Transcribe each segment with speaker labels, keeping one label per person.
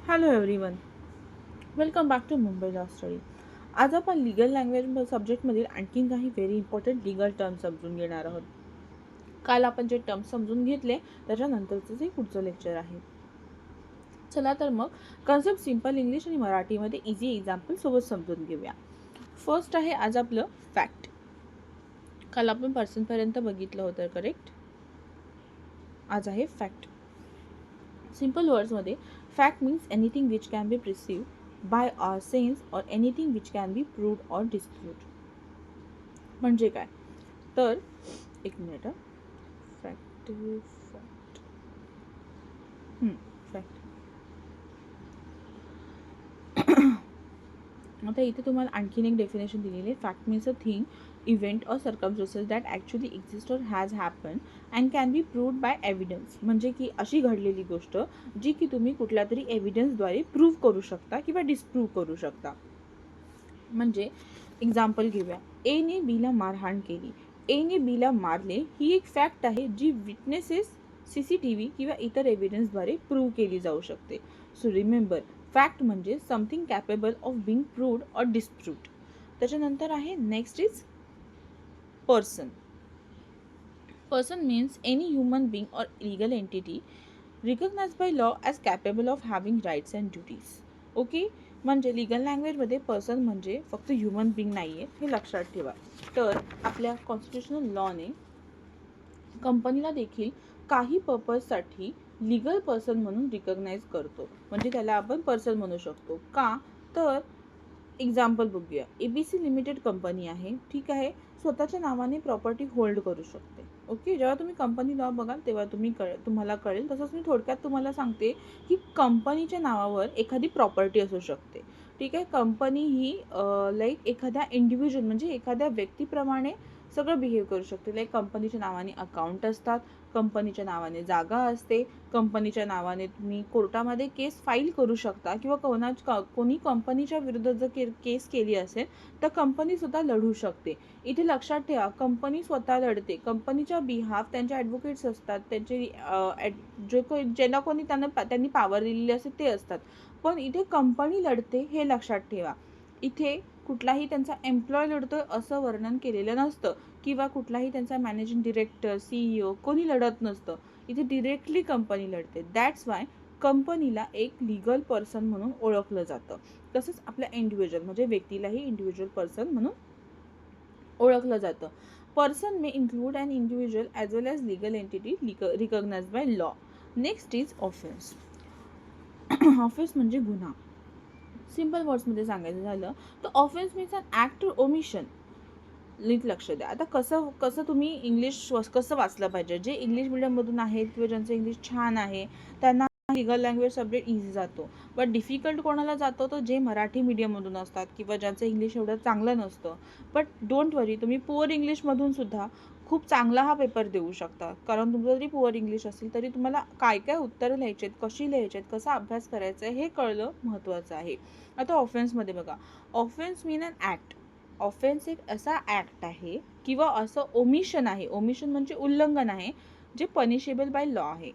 Speaker 1: Hello everyone, welcome back to Mumbai law study. आज आपण legal language सब्जेक्टमधील आणखीन काही व्हेरी इम्पॉर्टंट लिगल टर्म समजून घेणार आहोत. काल आपण जे टर्म समजून घेतले त्याच्यानंतरचं हे पुढचं लेक्चर आहे. चला तर मग कन्सेप्ट सिम्पल इंग्लिश आणि मराठीमध्ये इझी एक्झाम्पल सोबत समजून घेऊया. फर्स्ट आहे आज आपलं फॅक्ट. काल आपण पर्सनपर्यंत बघितलं होतं, करेक्ट. आज आहे फॅक्ट. सिम्पल वर्ड्समध्ये fact means anything which can be perceived by our sense or anything which can be proved or disputed. म्हणजे काय तर एक मिनिट, फॅक्ट फॅक्ट फॅक्ट आता इथे तुम्हाला आणखीन एक डेफिनेशन दिलेली आहे. Fact means a thing, event और सर्कमस्टन्सेस दॅट ॲक्च्युअली एक्झिस्ट और has happen and can be proved bye evidence. म्हणजे की अशी घडलेली गोष्ट जी की तुम्ही कुठल्या तरी एव्हिडन्सद्वारे प्रूव्ह करू शकता किंवा डिस्प्रूव्ह करू शकता. म्हणजे एक्झाम्पल घेऊया. एने बीला मारहाण केली, एने बीला मारले ही एक फॅक्ट आहे जी विटनेसेस, CCTV किंवा इतर एव्हिडन्सद्वारे प्रूव्ह केली जाऊ शकते. सो रिमेंबर, फॅक्ट म्हणजे something capable of being proved or disproved. त्याच्यानंतर आहे next is person. Person means any human being or legal entity recognised by law as capable of having rights and duties. Okay, म्हणजे legal लँग्वेजमध्ये person म्हणजे फक्त human being नाही आहे, हे लक्षात ठेवा. तर आपल्या कॉन्स्टिट्युशनल लॉने कंपनीला देखील काही पर्पजसाठी लिगल पर्सन म्हणून रिकॉग्नाइज करतो. म्हणजे त्याला आपण पर्सन म्हणू शकतो. का तर एक्झाम्पल बघूया. ABC लिमिटेड कंपनी आहे, ठीक आहे. स्वतःच्या नावाने प्रॉपर्टी होल्ड करू शकते. ओके, जेव्हा तुम्ही कंपनी लॉ बघाल तेव्हा तुम्हाला कळेल. तसंच मी थोडक्यात तुम्हाला सांगते की कंपनीच्या नावावर एखादी प्रॉपर्टी असू शकते. ठीक आहे. कंपनी ही लाईक एखाद्या इंडिव्हिज्युअल म्हणजे एखाद्या व्यक्तीप्रमाणे सगळं बिहेव करू शकते. लाईक कंपनीच्या नावाने अकाउंट असतात, कंपनीच्या नावाने जागा असते, कंपनीच्या नावाने तुम्ही कोर्टामध्ये केस फाईल करू शकता किंवा कोणी कंपनीच्या विरुद्ध जर केस केली असेल तर कंपनी सुद्धा लढू शकते. इथे लक्षात ठेवा, कंपनी स्वतः लढते. कंपनीच्या बिहाफ त्यांचे ॲडव्होकेट्स असतात, त्यांचे ज्यांना कोणी त्यांनी पॉवर दिलेली असते ते असतात. पण इथे कंपनी लढते हे लक्षात ठेवा. इथे कुठलाही त्यांचा एम्प्लॉय लढतोय असं वर्णन केलेलं नसतं किंवा कुठलाही त्यांचा मॅनेजिंग डिरेक्टर, CEO कोणी लढत नसतं. इथे डिरेक्टली कंपनी लढते. दॅट्स वाय कंपनीला एक लीगल पर्सन म्हणून ओळखलं जातं. तसंच आपल्या इंडिव्हिज्युअल म्हणजे व्यक्तीलाही इंडिव्हिज्युअल पर्सन म्हणून ओळखलं जातं. Person may include an individual as well as legal entity recognised by law. Next is offence. Offence म्हणजे गुन्हा. सिम्पल वर्ड्समध्ये सांगायचं झालं तर offence means an act or omission. नीट लक्ष द्या. आता कसं तुम्ही इंग्लिश कसं वाचलं पाहिजे. जे इंग्लिश मिडियममधून आहेत किंवा ज्यांचं इंग्लिश छान आहे त्यांना लिगल लँग्वेज सब्जेक्ट इझी जातो. बट डिफिकल्ट कोणाला जातो तर जे मराठी मीडियममधून असतात किंवा ज्यांचं इंग्लिश एवढं चांगलं नसतं. बट डोंट वरी, तुम्ही पुअर इंग्लिशमधून सुद्धा खूप चांगला हा पेपर देऊ शकता. कारण तुमचं जरी पुअर इंग्लिश असेल तरी तुम्हाला काय काय उत्तरं लिहायची आहेत, कशी लिहायची आहेत, कसा अभ्यास करायचा आहे हे कळलं महत्त्वाचं आहे. आता ऑफेन्समध्ये बघा. ऑफेन्स मीन अन ॲक्ट. ऑफेन्स एक असा ॲक्ट आहे किंवा असं ओमिशन आहे, ओमिशन म्हणजे उल्लंघन आहे, जे पनिशेबल बाय लॉ आहे.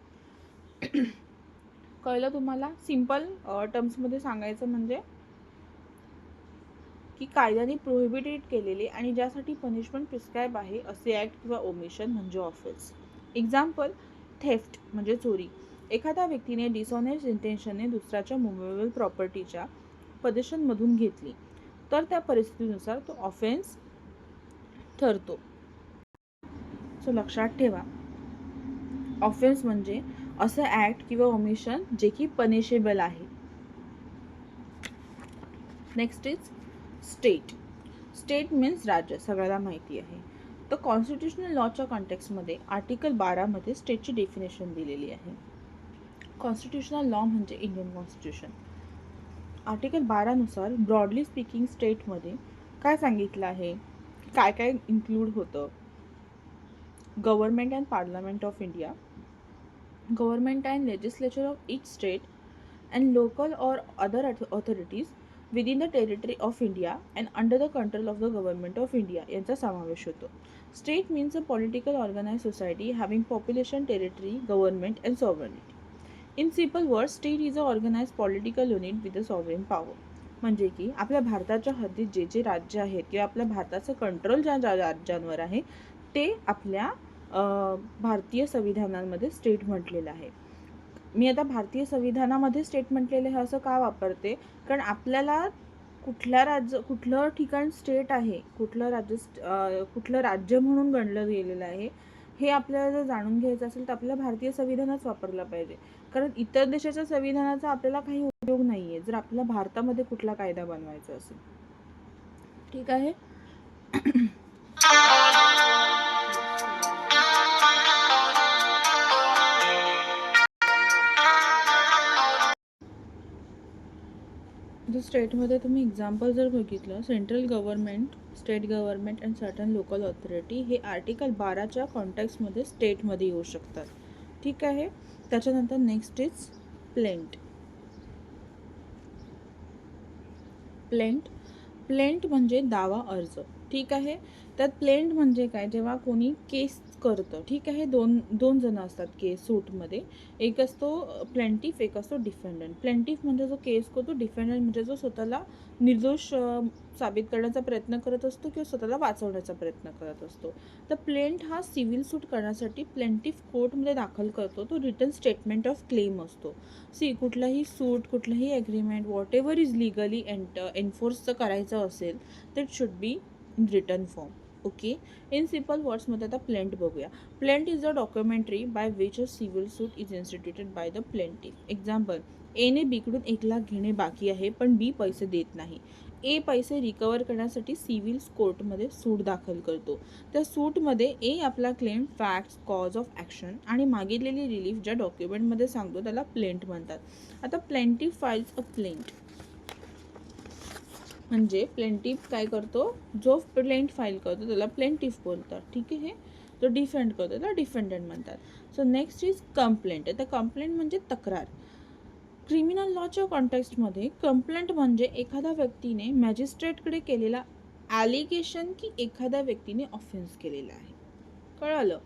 Speaker 1: कळलं तुम्हाला. सिम्पल टर्म्समध्ये सांगायचं म्हणजे की कायद्याने प्रोहिबिटेड केलेले आणि ज्यासाठी पनिशमेंट प्रिस्क्राईब आहे असे ॲक्ट किंवा ओमिशन म्हणजे ऑफेन्स. एक्झाम्पल, थेफ्ट म्हणजे चोरी. एखाद्या व्यक्तीने डिसऑनेस्ट इंटेन्शनने दुसऱ्याच्या मुव्हेबल प्रॉपर्टीच्या पोझेशनमधून घेतली तर त्या परिस्थितीनुसार तो ऑफेन्स ठरतो. सो लक्षात ठेवा, ऑफेन्स म्हणजे असं ॲक्ट किंवा ओमिशन जे की पनिशेबल आहे. Next is state. State means राज्य, सगळ्याला माहिती आहे. तर कॉन्स्टिट्युशनल लॉच्या कॉन्टेक्स्टमध्ये आर्टिकल 12मध्ये स्टेटची डेफिनेशन दिलेली आहे. कॉन्स्टिट्युशनल लॉ म्हणजे इंडियन कॉन्स्टिट्यूशन. आर्टिकल 12नुसार ब्रॉडली स्पीकिंग स्टेटमध्ये काय सांगितलं आहे, काय काय इन्क्लूड होतं. Government and parliament of India, government and legislature of each state, and local or other authorities within the territory of India and under the control of the government of India यांचा समावेश होतो. State means a political organized society having population, territory, government and sovereignty. In simple word, state is a organize political unit with a sovereign power. म्हणजे की आपल्या भारताच्या हद्दीत जे जे राज्य आहेत किंवा आपल्या भारताचं कंट्रोल ज्या ज्या राज्यांवर आहे ते आपल्या भारतीय संविधानामध्ये स्टेट म्हटलेलं आहे. मी आता भारतीय संविधानामध्ये स्टेट म्हटलेलं आहे असं का वापरते, कारण आपल्याला कुठलं ठिकाण स्टेट आहे, कुठलं राज्य म्हणून गणलं गेलेलं आहे हे आपल्याला जर जाणून घ्यायचं असेल तर आपल्याला भारतीय संविधानच वापरलं पाहिजे. कारण इतर देशाच्या संविधानाचा आपल्याला काही उपयोग नाही आहे जर आपल्या भारतामध्ये कुठला कायदा बनवायचा असेल. ठीक आहे. स्टेटमध्ये तुम्ही एक्झाम्पल जर बघितलं, central government, state government and certain local authority हे आर्टिकल 12च्या कॉन्टेक्स्टमध्ये स्टेटमध्ये येऊ शकतात. ठीक आहे. त्याच्यानंतर नेक्स्ट इज प्लेंट. प्लेंट म्हणजे दावा अर्ज. ठीक आहे. त्यात प्लेंट म्हणजे काय, जेव्हा कोणी केस करतं. ठीक आहे. दोन जण असतात केस सूटमध्ये. एक असतो प्लेंटिफ, एक असतो डिफेंडंट. प्लेंटिफ म्हणजे जो केस करतो, डिफेंडंट म्हणजे जो स्वतःला निर्दोष साबित करण्याचा प्रयत्न करत असतो किंवा स्वतःला वाचवण्याचा प्रयत्न करत असतो. तर प्लेंट हा सिव्हिल सूट करण्यासाठी प्लेंटिफ कोर्टमध्ये दाखल करतो. तो रिटन स्टेटमेंट ऑफ क्लेम असतो. कुठलाही सूट, कुठलाही agreement, whatever is legally enforce जर करायचं असेल तर it should be in written form. Okay. In simple वर्ड्समध्ये आता प्लेंट बघूया. Plaint is a documentary by which a civil suit is instituted by the plaintiff. Example, एने बीकडून 1 लाख घेणे बाकी आहे पण बी पैसे देत नाही. ए पैसे रिकवर करण्यासाठी सिव्हिल कोर्टमध्ये सूट दाखल करतो. त्या सूटमध्ये ए आपला claim, facts, cause of action आणि मागितलेली रिलीफ ज्या डॉक्युमेंटमध्ये सांगतो त्याला प्लेंट म्हणतात. आता प्लेंटिफ फाइल्स अ प्लेंट म्हणजे प्लेंटिफ काय करतो, जो प्लेंट फाईल करतो त्याला प्लेंटिफ बोलतात. ठीक आहे. जो डिफेंड करतो त्याला डिफेंडंट म्हणतात. So next is complaint. आता कंप्लेंट म्हणजे तक्रार. क्रिमिनल लॉच्या कॉन्टेक्स्टमध्ये कंप्लेंट म्हणजे एखाद्या व्यक्तीने मॅजिस्ट्रेटकडे केलेला ॲलिगेशन की एखाद्या व्यक्तीने ऑफेन्स केलेला आहे. कळालं.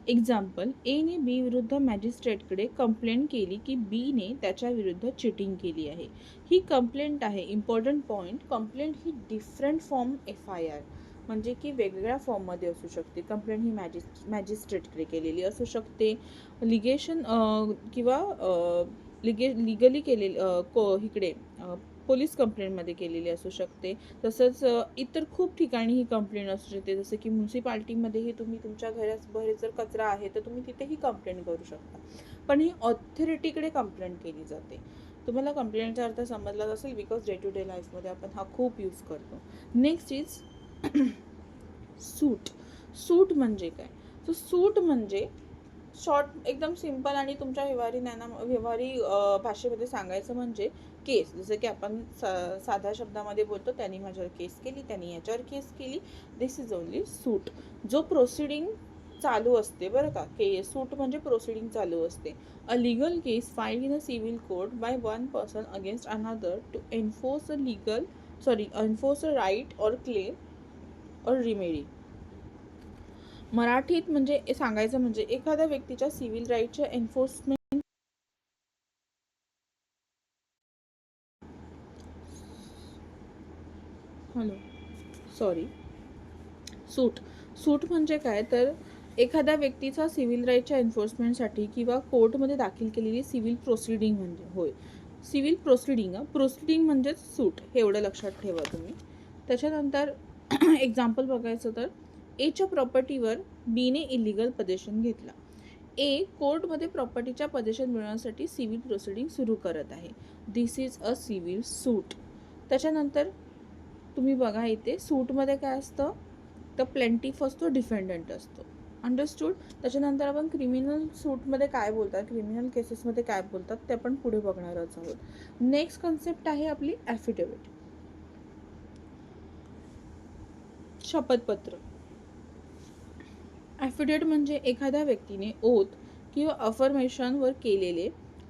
Speaker 1: एक्झाम्पल, एने बी विरुद्ध मॅजिस्ट्रेटकडे कंप्लेंट केली की बीने त्याच्या विरुद्ध चिटिंग केली आहे. ही कंप्लेंट आहे. इम्पॉर्टंट पॉईंट, कंप्लेंट ही डिफरंट फॉर्म FIR म्हणजे की वेगवेगळ्या फॉर्ममध्ये असू शकते. कंप्लेंट ही मॅजिस्ट्रेटकडे केलेली असू शकते, लिगेशन किंवा लिगली केलेली इकडे पोलीस कंप्लेंटमध्ये केलेली असू शकते. तसंच इतर खूप ठिकाणी ही कंप्लेंट असू शकते. जसं की म्युन्सिपाल्टीमध्येही तुम्ही तुमच्या घराबाहेर जर कचरा आहे तर तुम्ही तिथेही कंप्लेंट करू शकता. पण ही ऑथॉरिटीकडे कंप्लेंट केली जाते. तुम्हाला कंप्लेंटचा अर्थ समजलाच असेल बिकॉज डे टू डे लाईफमध्ये आपण हा खूप यूज करतो. नेक्स्ट इज सूट. सूट म्हणजे काय, तर सूट म्हणजे शॉर्ट एकदम सिम्पल आणि तुमच्या व्यवहारी भाषेमध्ये सांगायचं म्हणजे केस. जसं की आपण साध्या शब्दामध्ये बोलतो, त्यांनी माझ्यावर केस केली, त्यांनी याच्यावर केस केली. दिस इज ओनली सूट. जो प्रोसिडिंग चालू असते बरं का. सूट म्हणजे प्रोसिडिंग चालू असते. A legal case filed in a civil court by one person against another to enforce a right or claim or remedy. मराठीत म्हणजे सांगायचं म्हणजे एखाद्या व्यक्तीच्या सिव्हिल राईटच्या एन्फोर्समेंट सूट म्हणजे काय, तर एखाद्या व्यक्तीचा सिव्हिल राईटच्या एन्फोर्समेंटसाठी किंवा कोर्टमध्ये दाखल केलेली सिव्हिल प्रोसिडिंग म्हणजे होय. सिव्हिल प्रोसिडिंग म्हणजेच सूट, हे एवढं लक्षात ठेवा तुम्ही. त्याच्यानंतर एक्झाम्पल बघायचं तर एच्या प्रॉपर्टीवर बीने इलिगल पोझेशन घेतला. ए कोर्टमध्ये प्रॉपर्टीच्या पोझेशन मिळवण्यासाठी सिव्हिल प्रोसिडिंग सुरू करत आहे. दिस इज अ सिव्हिल सूट. त्याच्यानंतर तुम्ही बघा इथे सूटमध्ये काय असतं, तर प्लेंटिफ असतो, डिफेंडंट असतो. अंडरस्टूड. त्याच्यानंतर आपण क्रिमिनल सूटमध्ये काय बोलतात, क्रिमिनल केसेसमध्ये काय बोलतात ते आपण पुढे बघणारच आहोत. नेक्स्ट कन्सेप्ट आहे आपली ॲफिडेव्हिट, शपथपत्र. ॲफिडेव्हिट म्हणजे एखाद्या व्यक्तीने ओथ किंवा अफर्मेशनवर केलेले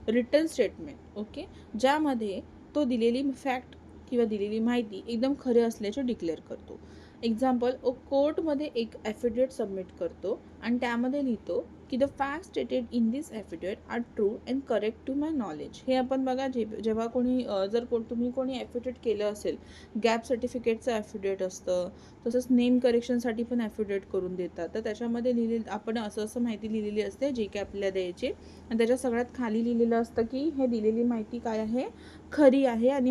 Speaker 1: रिटन स्टेटमेंट. ओके. ज्यामध्ये तो दिलेली फॅक्ट किंवा दिलेली माहिती एकदम खरे असल्याचे डिक्लेअर करतो. एक्झाम्पल, कोर्टमध्ये एक ॲफिडेविट सबमिट करतो आणि त्यामध्ये लिहितो की the fact stated in this affidavit are true and correct to my knowledge. हे आपण बघा, जेव्हा कोणी तुम्ही कोणी ॲफिडेविट केलं असेल, गॅप सर्टिफिकेटचं ॲफिडेविट असतं, तसंच नेम करेक्शनसाठी पण ॲफिडेविट करून देतात. तर त्याच्यामध्ये आपण असं माहिती लिहिलेली असते जी की आपल्याला द्यायची, आणि त्याच्या सगळ्यात खाली लिहिलेलं असतं की हे दिलेली माहिती काय आहे, खरी आहे आणि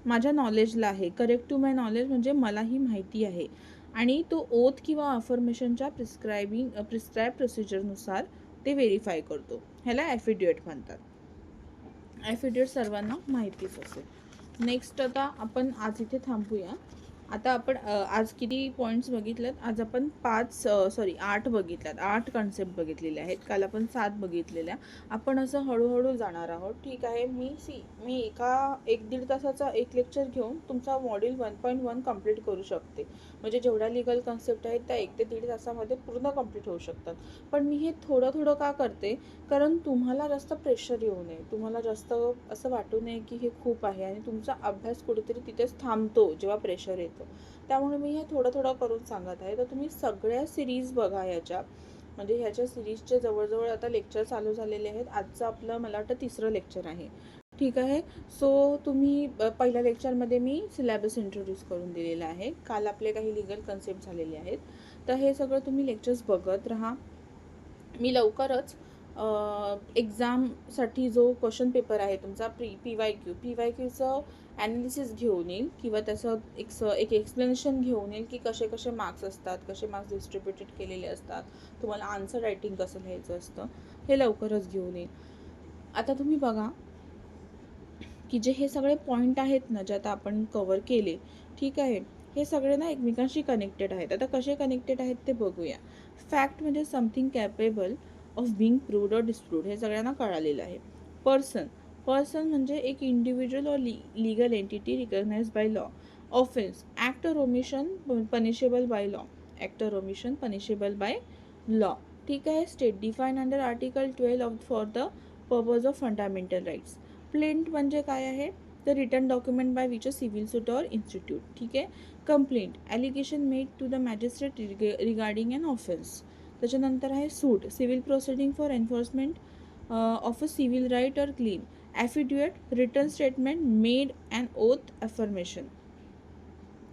Speaker 1: माझ्या नॉलेजला आहे. करेक्ट टू माय नॉलेज म्हणजे मलाही माहिती आहे. आणि तो ओथ किंवा अफर्मेशनच्या प्रिस्क्राईब प्रोसिजरनुसार ते व्हेरीफाय करतो. ह्याला ॲफिडेविट म्हणतात. ॲफिडेविट सर्वांना माहितीच असेल. नेक्स्ट आता आपण आज इथे थांबूया. आता आपण आज किती पॉईंट्स बघितलेत? आज आपण 8 बघितल्यात. 8 कन्सेप्ट बघितलेले आहेत. काल आपण 7 बघितलेल्या. आपण असं हळूहळू जाणार आहोत. ठीक आहे. मी 1-1.5 तासाचा एक लेक्चर घेऊन तुमचा मॉड्यूल 1.1 कंप्लीट करू शकते. म्हणजे जेवढ्या लिगल कन्सेप्ट आहेत त्या 1 ते 1.5 तासामध्ये पूर्ण कंप्लीट होऊ शकतात. पण मी हे थोडं थोडं का करते? कारण तुम्हाला जास्त प्रेशर येऊ नये, तुम्हाला जास्त असं वाटू नये की हे खूप आहे आणि तुमचा अभ्यास कुठेतरी तिथेच थांबतो जेव्हा प्रेशर येतं. त्यामुळे मी हे थोडं थोडं करून सांगत आहे. तर तुम्ही सगळ्या सिरीज बघा ह्याच्या, म्हणजे ह्याच्या सिरीजचे जवळजवळ आता लेक्चर चालू झालेले आहेत. आजचं आपलं मला वाटतं 3रं लेक्चर आहे. ठीक आहे. सो तुम्ही पहिल्या लेक्चरमध्ये मी सिलॅबस इंट्रोड्यूस करून दिलेला आहे. काल आपले काही लिगल कन्सेप्ट झालेले आहेत. तर हे सगळं तुम्ही लेक्चर्स बघत राहा. मी लवकरच एक्झामसाठी जो क्वेश्चन पेपर आहे तुमचा PYQचं ॲनालिसिस घेऊन येईल किंवा त्याचं एक एक्सप्लेनेशन घेऊन येईल की कसे कसे मार्क्स असतात, कसे मार्क्स डिस्ट्रीब्युटेड केलेले असतात, तुम्हाला आन्सर रायटिंग कसं लिहायचं असतं, हे लवकरच घेऊन येईल. आता तुम्ही बघा की जे हे सगळे पॉईंट आहेत ना, जे आता आपण कवर केले, ठीक आहे, हे सगळे ना एकमेकांशी कनेक्टेड आहेत. आता कसे कनेक्टेड आहेत ते बघूया. फॅक्ट म्हणजे something capable of being proved or disproved, हे सगळ्यांना कळालेलं आहे. पर्सन म्हणजे एक individual or legal entity recognised by law. Offence, act or omission punishable by law. Act or omission punishable by law. ठीक आहे. State define under article 12 for the purpose of fundamental rights. Plaint म्हणजे काय आहे? The return document by which a civil suit or institute. ठीक आहे. Complaint, allegation made to the magistrate regarding an offence. त्याच्यानंतर आहे suit, civil proceeding for enforcement of a civil right or claim. Affidavit, return statement made and oath affirmation.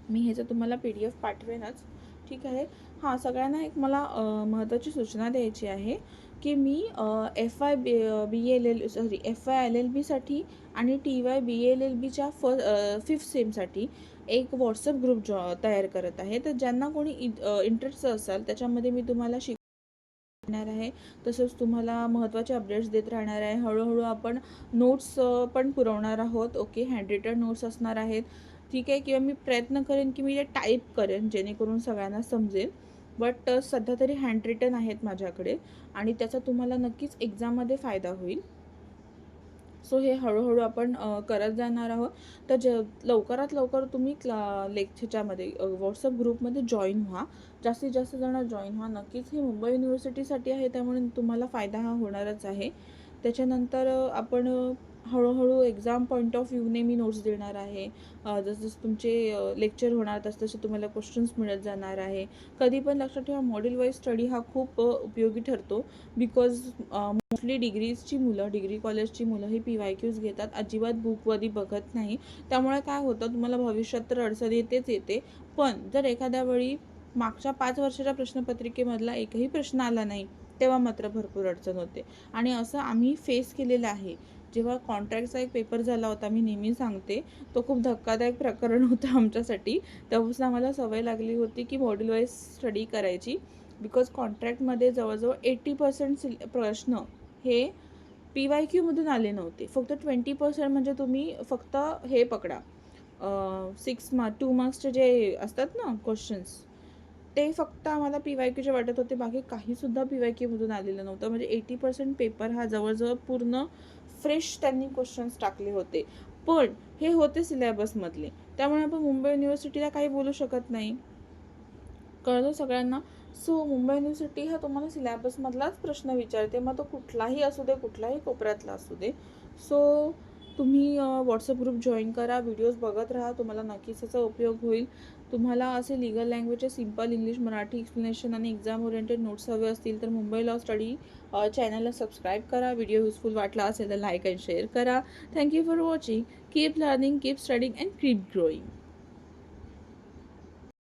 Speaker 1: मी ह्याचं तुम्हाला PDF पाठवेनच. ठीक आहे. हां, सगळ्यांना एक मला महत्त्वाची सूचना द्यायची आहे की मी FY LLBसाठी आणि TY BLLBच्या 5th सेमसाठी एक व्हॉट्सअप ग्रुप तयार करत आहे. तर ज्यांना कोणी इंटरेस्ट असाल त्याच्यामध्ये मी तुम्हाला शिकवणार आहे. तसंच तुम्हाला महत्त्वाचे अपडेट्स देत राहणार आहे. हळूहळू आपण नोट्स पण पुरवणार आहोत. ओके, हँडरिटन नोट्स असणार आहेत. ठीक आहे. किंवा मी प्रयत्न करेन की मी ते टाईप करेन जेणेकरून सगळ्यांना समजेल. बट सध्या तरी हँडरिटन आहेत माझ्याकडे आणि त्याचा तुम्हाला नक्कीच एक्झाममध्ये फायदा होईल. सो हे हळूहळू आपण करत जाणार आहोत. तर लवकरात लवकर तुम्ही ह्याच्यामध्ये व्हॉट्सअप ग्रुपमध्ये जॉईन व्हा. जास्तीत जास्त जण जॉईन व्हा. नक्कीच हे मुंबई युनिव्हर्सिटीसाठी आहे, त्यामुळे तुम्हाला फायदा हा होणारच आहे. त्याच्यानंतर आपण हळूहळू एक्झाम पॉईंट ऑफ व्ह्यूने मी नोट्स देणार आहे. जसं तुमचे लेक्चर होणार तसं तुम्हाला क्वेश्चन्स मिळत जाणार आहे. कधी पण लक्षात ठेवा, मॉड्यूल वाईज स्टडी हा खूप उपयोगी ठरतो. बिकॉज मोस्टली डिग्री कॉलेजची मुलं ही PYQs घेतात, अजिबात बुकवरती बघत नाही. त्यामुळे काय होतं, तुम्हाला भविष्यात तर अडचण येते. पण जर एखाद्या वेळी मागच्या 5 वर्षाच्या प्रश्नपत्रिकेमधला एकही प्रश्न आला नाही, तेव्हा मात्र भरपूर अडचण होते. आणि असं आम्ही फेस केलेलं आहे. जेव्हा कॉन्ट्रॅक्टचा एक पेपर झाला होता, मी नेहमी सांगते, तो खूप धक्कादायक प्रकरण होतं आमच्यासाठी. तेव्हापासून आम्हाला सवय लागली होती की मॉड्यूल वाईज स्टडी करायची. बिकॉज कॉन्ट्रॅक्टमध्ये जवळजवळ 80% प्रश्न हे PYQमधून आले नव्हते. फक्त 20% म्हणजे तुम्ही फक्त हे पकडा, 2 मार्क्सचे जे असतात ना क्वेश्चन्स, ते फक्त आम्हाला PYQचे वाटत होते. बाकी काहीसुद्धा PYQमधून आलेलं नव्हतं. म्हणजे 80% पेपर हा जवळजवळ पूर्ण फ्रेश त्यांनी क्वेश्चन्स टाकले होते. पण हे होते सिलेबसमधले. त्यामुळे आपण मुंबई युनिव्हर्सिटीला काही बोलू शकत नाही. कळलं सगळ्यांना? सो मुंबई युनिव्हर्सिटी हा तुम्हाला सिलॅबसमधलाच प्रश्न विचारते, मग तो कुठलाही असू दे, कुठल्याही कोपऱ्यातला असू दे. सो तुम्ही व्हॉट्सअप ग्रुप जॉईन करा, व्हिडिओज बघत राहा, तुम्हाला नक्कीच याचा उपयोग होईल. तुम्हाला असे लीगल लँग्वेजचे सिम्पल इंग्लिश, मराठी एक्सप्लेनेशन आणि एक्झाम ओरिएंटेड नोट्स हवे असतील तर मुंबई लॉ स्टडी चॅनलला सबस्क्राईब करा. व्हिडिओ युजफुल वाटला असेल तर लाईक अँड शेअर करा. Thank you for watching. Keep learning, keep studying and keep growing.